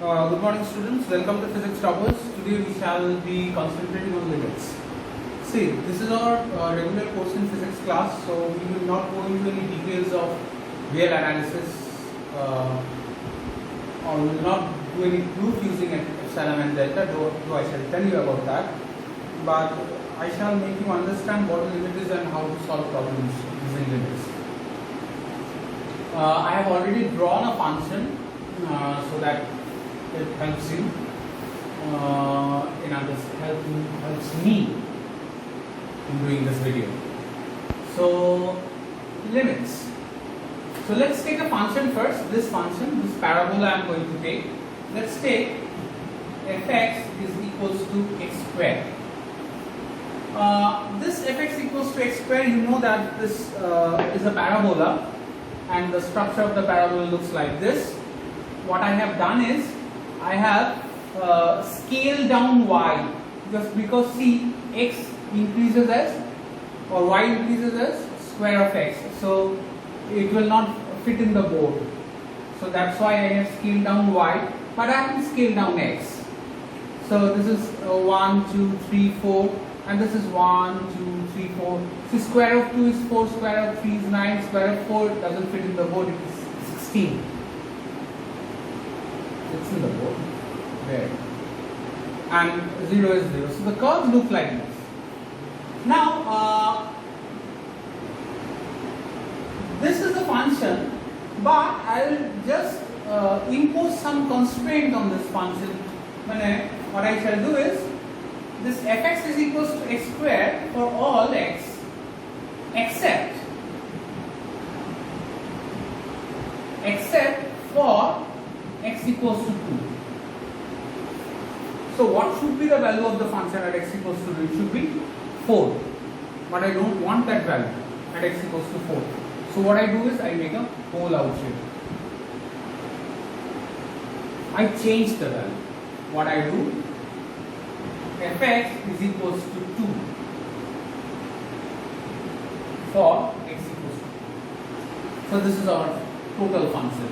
Good morning students, welcome to Physics Toppers. Today we shall be concentrating on limits. See, this is our regular course in physics class, so we will not go into any details of real analysis or we will not do any proof using epsilon and delta, though I shall tell you about that. But I shall make you understand what a limit is and how to solve problems using limits. I have already drawn a function so that it helps you helps me in doing this video. So limits. So let's take a function first. This function, this parabola I am going to take. Let's take fx is equals to x square. This fx equals to x square, you know that this is a parabola and the structure of the parabola looks like this. What I have done is I have scaled down y just because see x increases as or y increases as square of x, so it will not fit in the board. So that's why I have scaled down y, but I haven't scaled down x. So this is 1, 2, 3, 4, and this is 1, 2, 3, 4. So square of 2 is 4, square of 3 is 9, square of 4 doesn't fit in the board, it is 16. It's in the board there, and 0 is 0. So the curves look like this. Now this is a function, but I will just impose some constraint on this function. What I shall do is this fx is equals to x square for all x except for x equals to 2. So what should be the value of the function at x equals to 2? It should be 4. But I don't want that value at x equals to 4. So what I do is I make a hole out here. I change the value. What I do, fx is equals to 2 for x equals to 2. So this is our total function.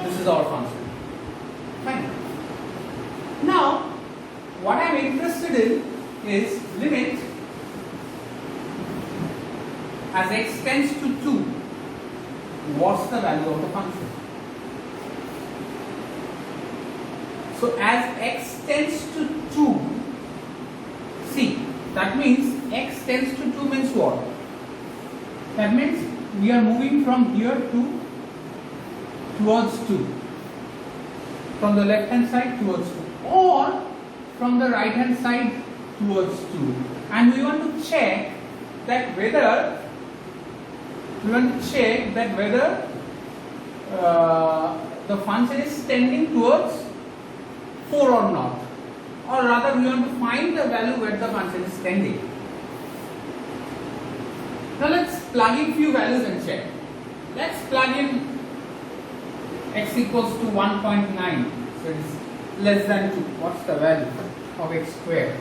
This is our function. Fine. Now, what I am interested in is limit as x tends to 2. What's the value of the function? So as x tends to 2, see, that means x tends to 2 means what? That means we are moving from here to towards 2. From the left hand side towards 2, or from the right hand side towards 2. And we want to check that whether the function is tending towards 4 or not, or rather we want to find the value where the function is tending. Now let's plug in few values and check. Let's plug in x equals to 1.9, so it is less than 2. What's the value of x square?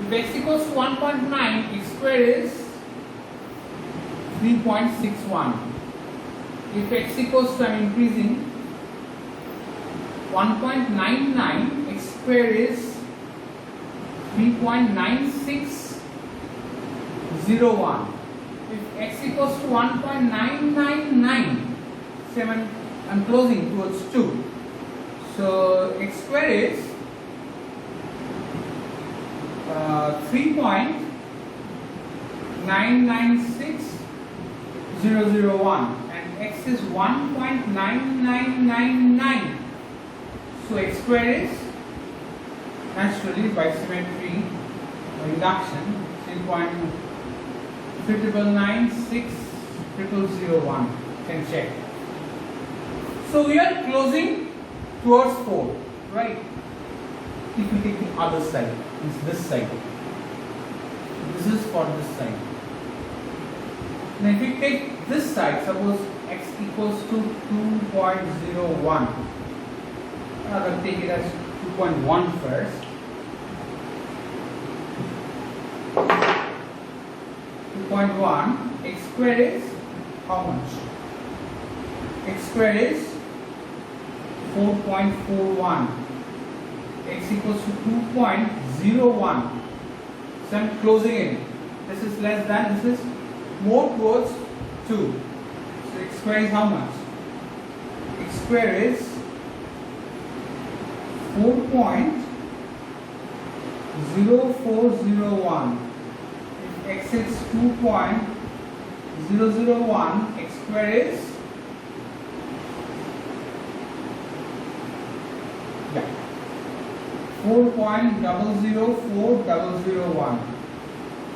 If x equals to 1.9, x square is 3.61. If x equals to, I am increasing, 1.99, x square is 3.9601. If x equals to 1.999, I'm closing towards 2. So x square is 3.996001 and x is 1.9999. So x square is naturally by symmetry or induction 3.9996001. Can check. So we are closing towards 4, right? If we take the other side, means this side. This is for this side. Now if we take this side, suppose x equals to 2.01. I'll take it as 2.1 first. 2.1, x square is how much? X square is 4.41, x equals to 2.01. So I'm closing in. This is less than, this is more towards 2. So x square is how much? X square is 4.0401. If x is 2.001, x square is 4.004001.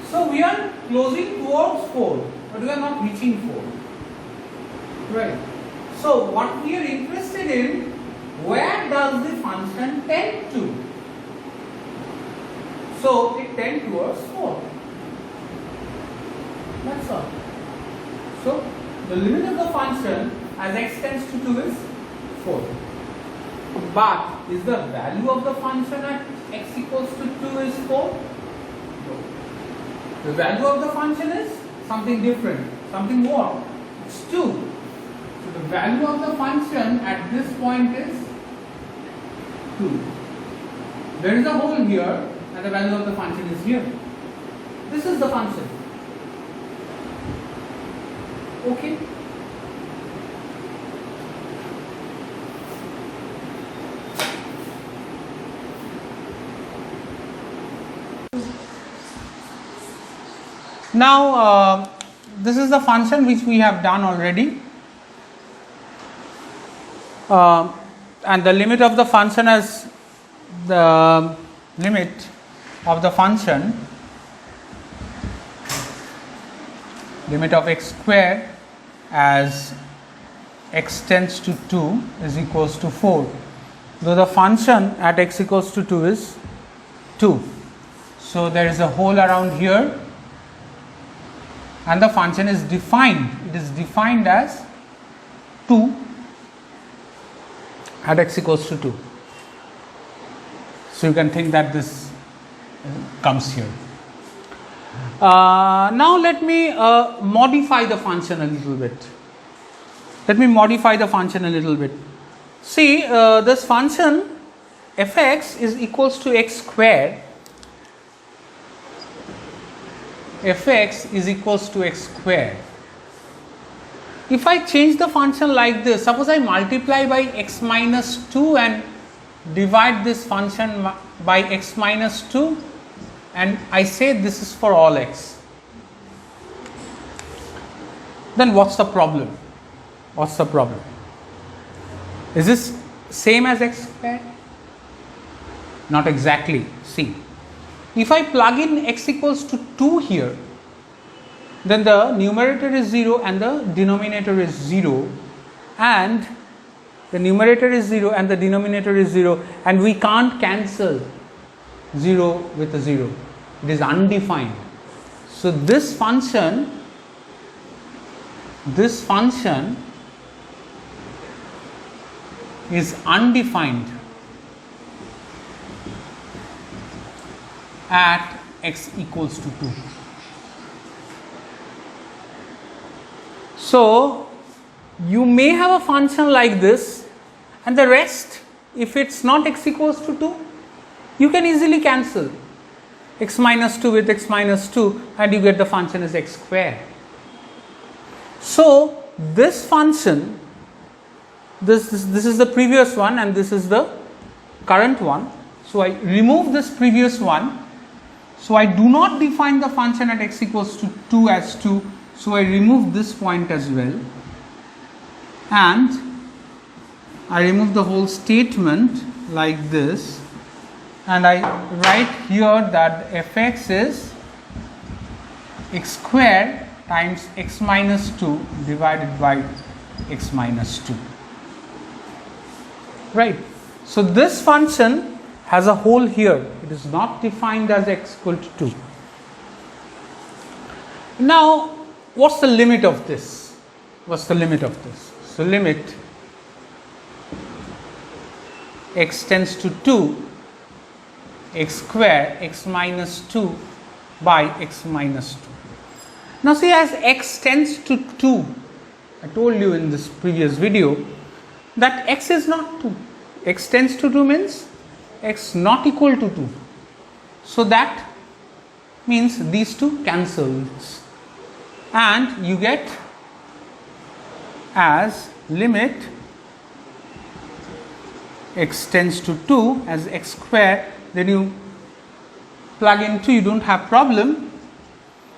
So we are closing towards 4, but we are not reaching 4. Right. So what we are interested in, where does the function tend to? So it tends towards 4. That's all. So the limit of the function as x tends to 2 is 4. But is the value of the function at x equals to 2 is 4? No. The value of the function is something different, something more. It's 2. So the value of the function at this point is 2. There is a hole here and the value of the function is here. This is the function. Okay? Now, this is the function which we have done already, and the limit of the function as the limit of the function, limit of x square as x tends to 2 is equals to 4, though the function at x equals to 2 is 2. So there is a hole around here, and the function is defined. It is defined as 2 at x equals to 2. So you can think that this comes here. Now let me modify the function a little bit. Let me modify the function a little bit. See, this function fx is equals to x square. Fx is equals to x square. If I change the function like this, suppose I multiply by x minus 2 and divide this function by x minus 2, and I say this is for all x, then what's the problem? What's the problem? Is this same as x square? Not exactly. See, if I plug in x equals to 2 here, then the numerator is 0 and the denominator is 0, and the numerator is 0 and the denominator is 0, and we can't cancel 0 with a 0. It is undefined. So this function is undefined at x equals to 2. So you may have a function like this, and the rest, if it's not x equals to 2, you can easily cancel x minus 2 with x minus 2, and you get the function as x square. So this function, this is the previous one and this is the current one. So I remove this previous one. So I do not define the function at x equals to 2 as 2. So I remove this point as well, and I remove the whole statement like this, and I write here that fx is x square times x minus 2 divided by x minus 2. Right. So this function has a hole here. It is not defined as x equal to 2. Now, what's the limit of this? What's the limit of this? So limit x tends to 2, x square x minus 2 by x minus 2. Now see, as x tends to 2, I told you in this previous video that x is not 2. X tends to 2 means x not equal to 2. So that means these two cancels and you get as limit x tends to 2 as x square, then you plug in 2, you don't have problem,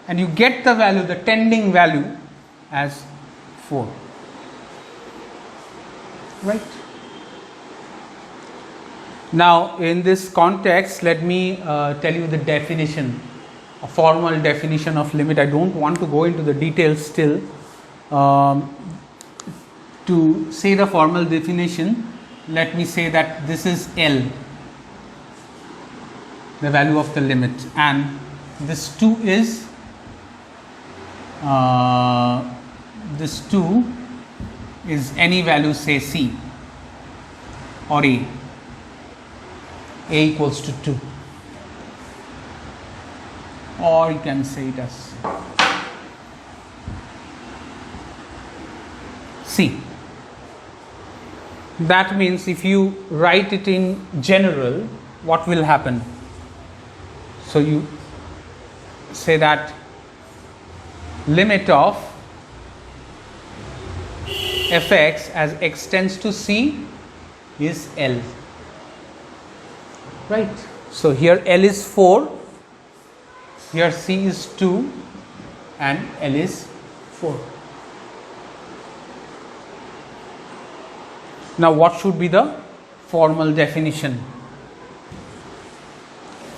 and you get the value, the tending value as 4. Right. Now in this context, let me tell you the definition, a formal definition of limit. I don't want to go into the details still. To say the formal definition, let me say that this is L, the value of the limit, and this 2 is any value, say C or A equals to 2, or you can say it as C. That means if you write it in general, what will happen? So you say that limit of fx as x tends to C is L. Right. So here L is 4, here C is 2 and L is 4. Now what should be the formal definition?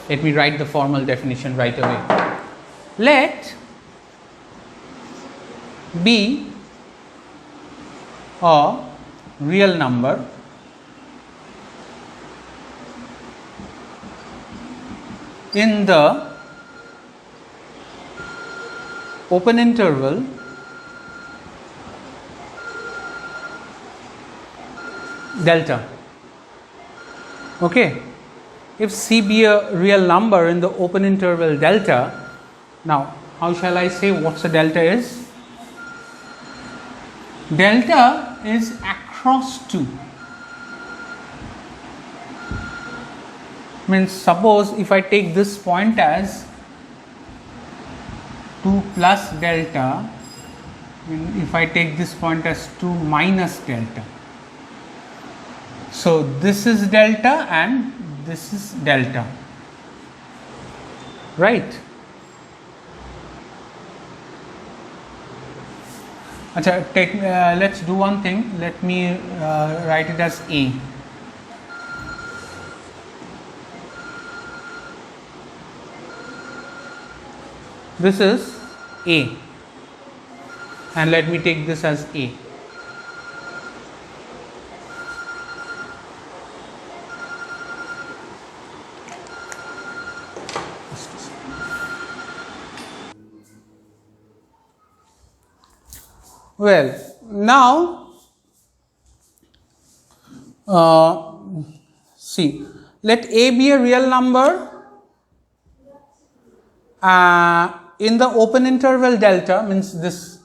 Let me write the formal definition right away. Let be a real number in the open interval delta. Okay, if C be a real number in the open interval delta, now how shall I say what's the delta is? Delta is across 2. Means suppose if I take this point as 2 plus delta, if I take this point as 2 minus delta. So this is delta and this is delta, right? Achha, let's do one thing. Let me write it as A. This is A, and let me take this as A. Well, now see, let A be a real number in the open interval delta, means this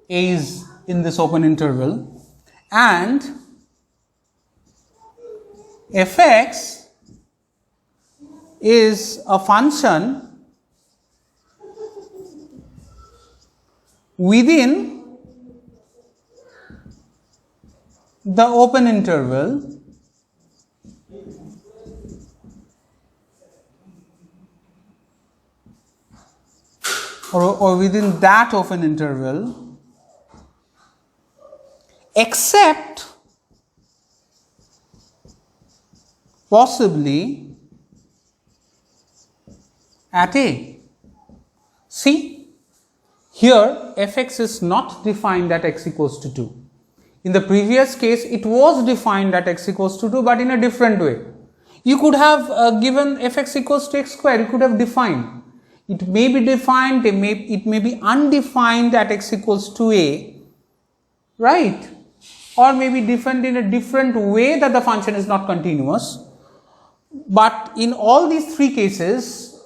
A is in this open interval, and fx is a function within the open interval or within that open interval, except possibly at A. See, here fx is not defined at x equals to 2. In the previous case, it was defined at x equals to 2, but in a different way. You could have given fx equals to x square, you could have defined. It may be defined, it may be undefined at x equals to A, right? Or may be defined in a different way that the function is not continuous. But in all these three cases,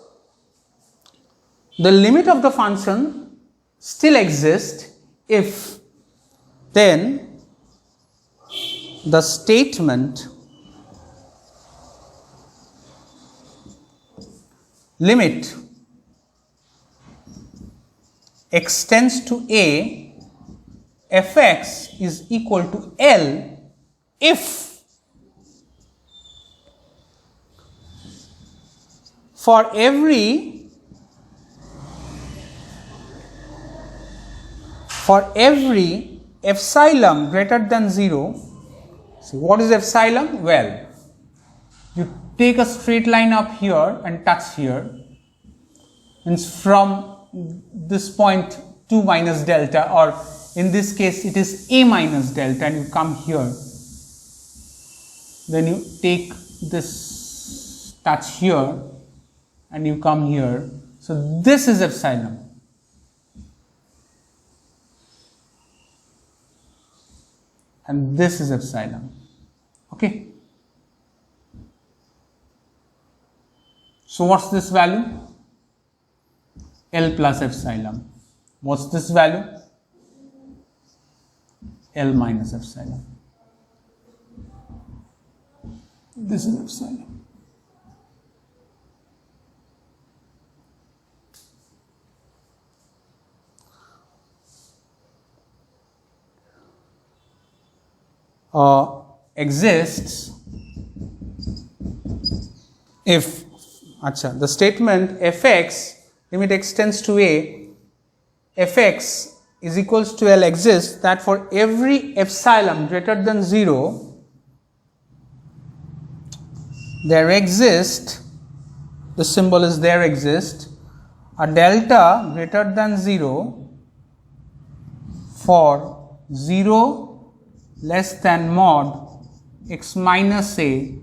the limit of the function still exists if then the statement limit extends to a, fx is equal to L if for every epsilon greater than 0. See, what is epsilon? Well, you take a straight line up here and touch here, means from this point 2 minus delta, or in this case it is a minus delta, and you come here, then you take this touch here and you come here. So this is epsilon. And this is epsilon. Okay. So what's this value? L plus epsilon. What's this value? L minus epsilon. This is epsilon. Exists if the statement fx limit extends to a, fx is equals to L exists that for every epsilon greater than 0 there exists, the symbol is there exist, a delta greater than 0 for 0 less than mod x minus a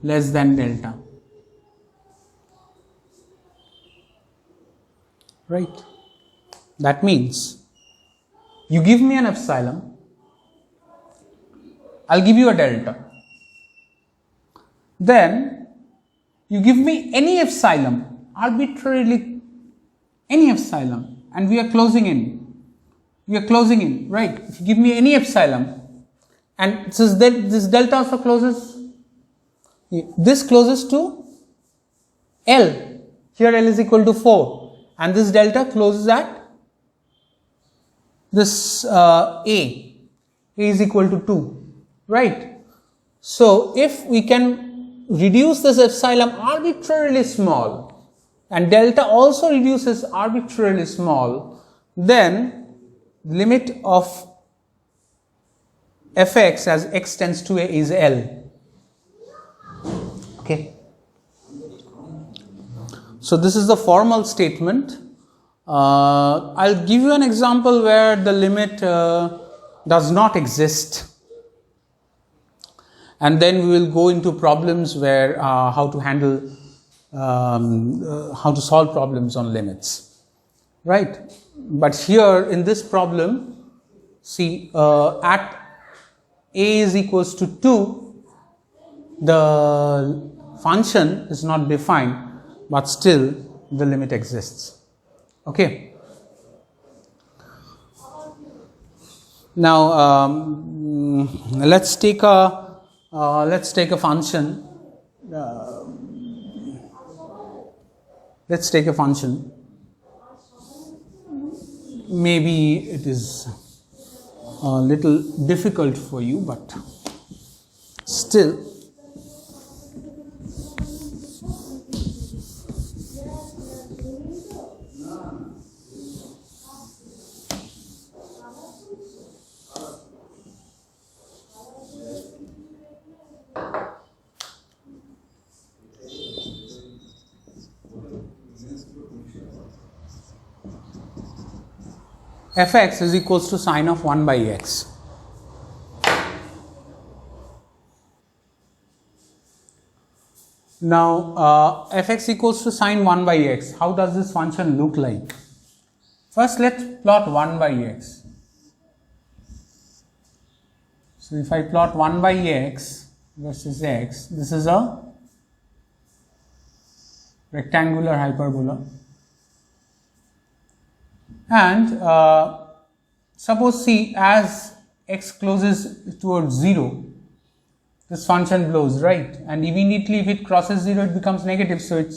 less than delta. Right? That means you give me an epsilon, I'll give you a delta. Then you give me any epsilon, arbitrarily any epsilon, and we are closing in. Right? If you give me any epsilon, and since this delta also closes, this closes to L. Here L is equal to 4, and this delta closes at this A is equal to 2, right? So if we can reduce this epsilon arbitrarily small, and delta also reduces arbitrarily small, then limit of fx as x tends to a is L. Okay. So this is the formal statement. I'll give you an example where the limit does not exist, and then we will go into problems where how to handle how to solve problems on limits, right? But here in this problem, see, at a is equals to 2, the function is not defined, but still the limit exists. Okay. Now let's take a function. Let's take a function. Maybe it is a little difficult for you, but still. Fx is equals to sine of 1 by x. Now fx equals to sine 1 by x. How does this function look like? First let's plot 1 by x. So if I plot 1 by x versus x, this is a rectangular hyperbola. And suppose see, as x closes towards 0, this function blows, right? And immediately if it crosses 0, it becomes negative, so it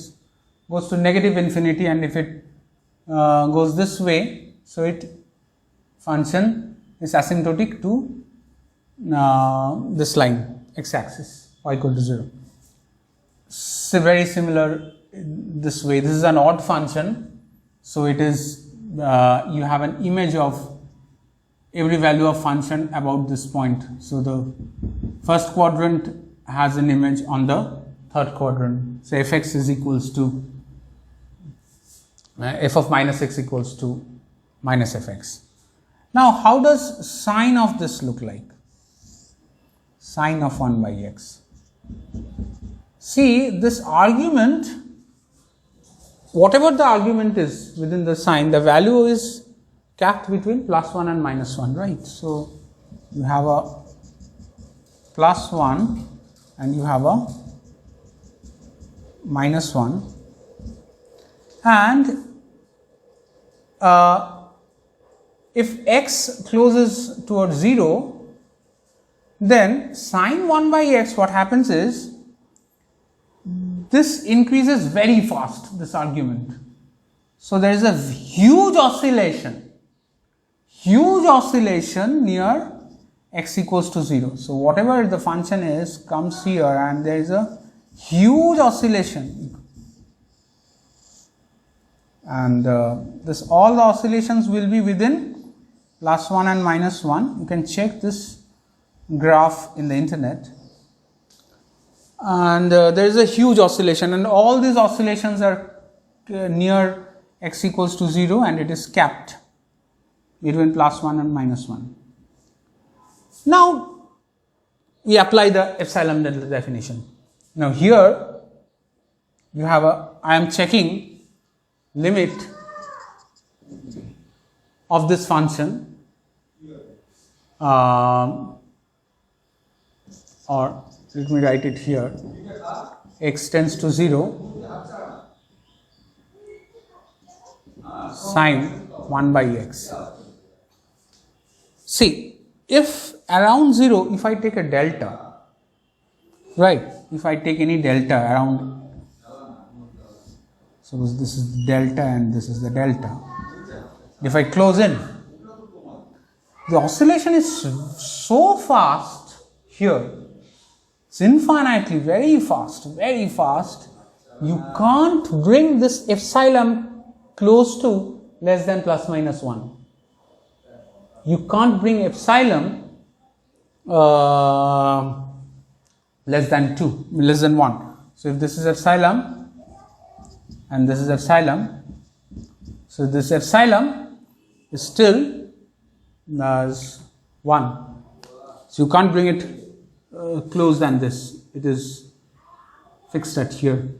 goes to negative infinity, and if it goes this way, so it function is asymptotic to this line, x-axis, y equal to 0. So very similar this way. This is an odd function, so it is you have an image of every value of function about this point. So the first quadrant has an image on the third quadrant. So fx is equals to f of minus x equals to minus fx. Now how does sine of this look like? Sine of 1 by x. See, this argument, whatever the argument is within the sine, the value is kept between plus 1 and minus 1, right? So you have a plus 1 and you have a minus 1, and if x closes towards 0, then sine 1 by x, what happens is this increases very fast, this argument. So there is a huge oscillation near x equals to 0. So whatever the function is comes here, and there is a huge oscillation, and this all the oscillations will be within plus 1 and minus 1. You can check this graph in the internet, and there is a huge oscillation, and all these oscillations are near x equals to 0, and it is capped between plus 1 and minus 1. Now we apply the epsilon delta definition. Now here you have I am checking limit of this function, or let me write it here, x tends to 0 sine 1 by x. See, if around 0, if I take a delta, right, if I take any delta around, suppose this is the delta and this is the delta, if I close in, the oscillation is so fast here, it's infinitely very fast, you can't bring this epsilon close to less than plus minus 1. You can't bring epsilon less than 1. So if this is epsilon and this is epsilon, so this epsilon is still as 1. So you can't bring it close than this. It is fixed at here.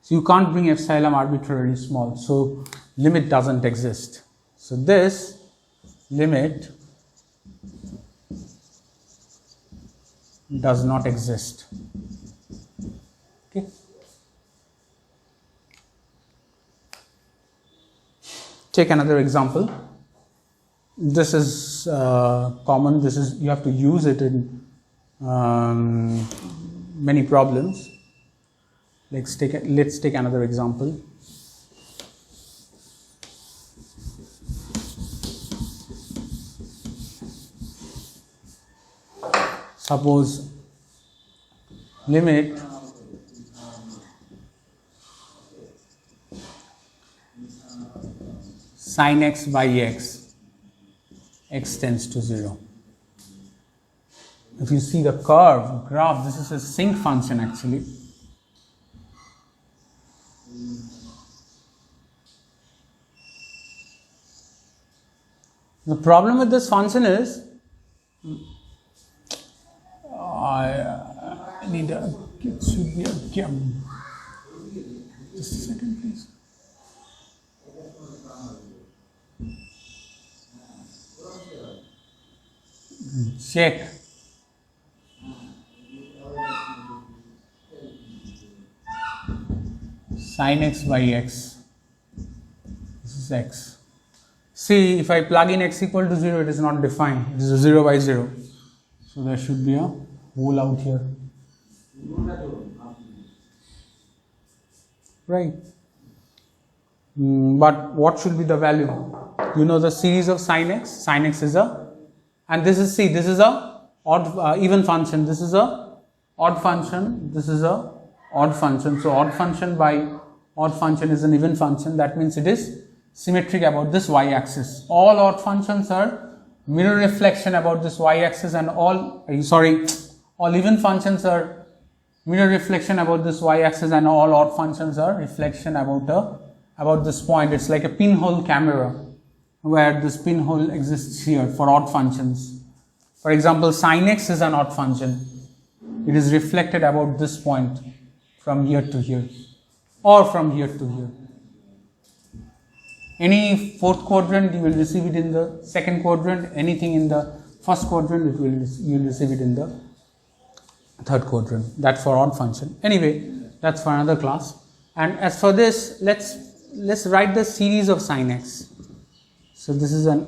So you can't bring epsilon arbitrarily small. So limit doesn't exist. So this limit does not exist. Okay. Take another example. This is common. This is, you have to use it in many problems. Let's take another example. Suppose limit sin x by x, x tends to 0. If you see the graph, this is a sinc function actually. The problem with this function is, I need it should be a gem. Just a second, please. Check. Sin x by x. This is x. See, if I plug in x equal to 0, it is not defined. It is a 0 by 0. So there should be a hole out here. Right. But what should be the value? You know the series of sin x. Sin x is a, and this is, see, this is a odd even function. This is a odd function. This is a odd function. So odd function by odd function is an even function. That means it is symmetric about this y-axis. All odd functions are mirror reflection about this y-axis, and all even functions are mirror reflection about this y-axis, and all odd functions are reflection about this point. It's like a pinhole camera where this pinhole exists here for odd functions. For example, sin x is an odd function. It is reflected about this point from here to here, or from here to here. Any fourth quadrant, you will receive it in the second quadrant. Anything in the first quadrant, you will receive it in the third quadrant. That's for odd function. Anyway, that's for another class. And as for this, let's write the series of sin x. So this is a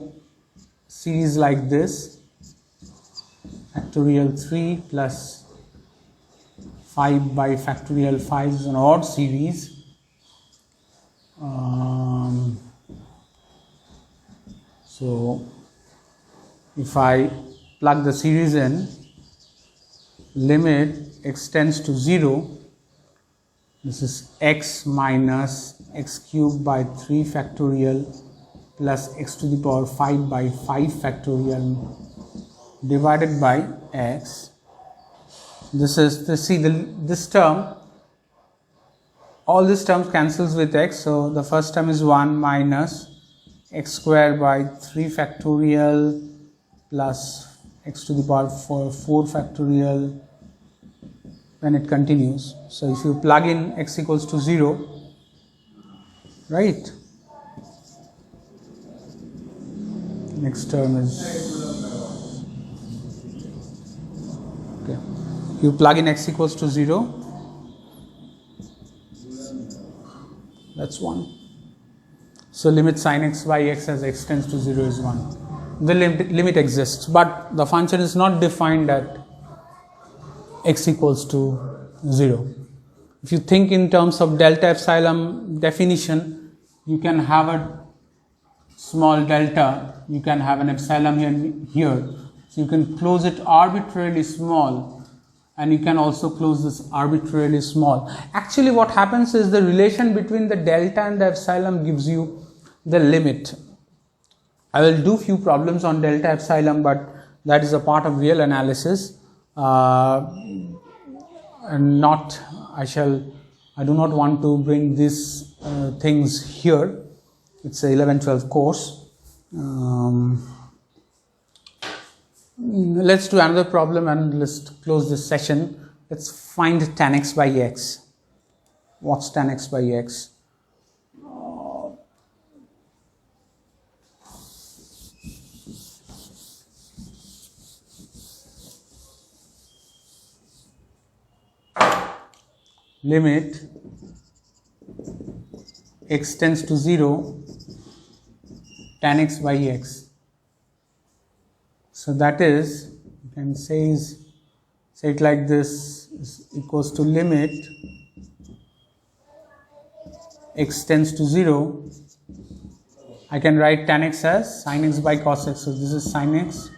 series like this. Factorial 3 plus 5 by factorial 5 is an odd series. So if I plug the series in, limit x tends to 0, this is x minus x cubed by 3 factorial plus x to the power 5 by 5 factorial divided by x. This is, this term, all these terms cancels with x, so the first term is 1 minus x square by 3 factorial plus x to the power 4 factorial, when it continues. So if you plug in x equals to 0, right, next term is, okay, you plug in x equals to 0, that's 1. So limit sin x by x as x tends to 0 is 1. The limit exists, but the function is not defined at x equals to 0. If you think in terms of delta epsilon definition, you can have a small delta, you can have an epsilon here. So you can close it arbitrarily small, and you can also close this arbitrarily small. Actually what happens is the relation between the delta and the epsilon gives you the limit. I will do few problems on delta epsilon, but that is a part of real analysis. And I do not want to bring these things here. It's a 11-12 course. Let's do another problem and let's close this session. Let's find tan x by x. What's tan x by x? Limit x tends to 0, tan x by x. So that is, you can say it like this, is equals to limit x tends to 0. I can write tan x as sin x by cos x. So this is sin x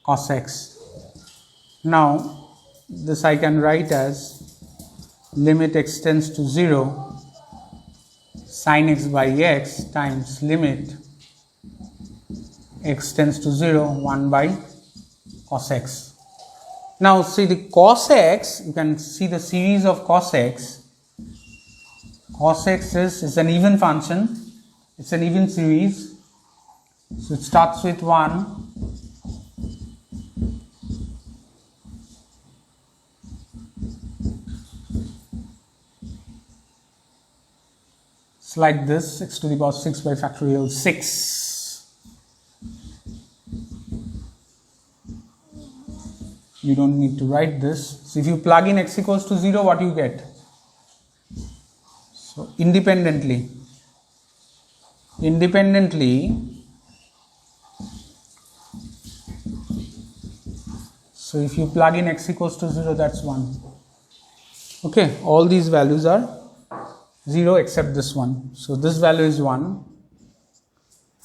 cos x. Now this I can write as limit x tends to 0 sin x by x times limit x tends to 0 1 by cos x. Now see the cos x, you can see the series of cos x. Cos x is an even function, it's an even series. So it starts with 1. Like this, x to the power 6 by factorial 6. You don't need to write this. So if you plug in x equals to 0, what you get? So independently, So if you plug in x equals to 0, that's 1. Okay, all these values are 0 except this one. So this value is 1.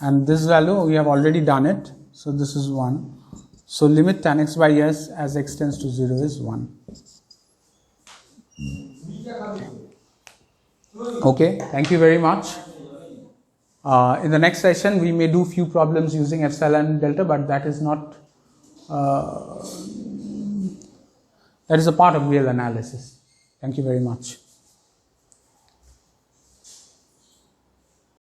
And this value, we have already done it. So this is 1. So limit tan x by s as x tends to 0 is 1. Okay, thank you very much. In the next session, we may do few problems using epsilon and delta, but that is not, that is a part of real analysis. Thank you very much.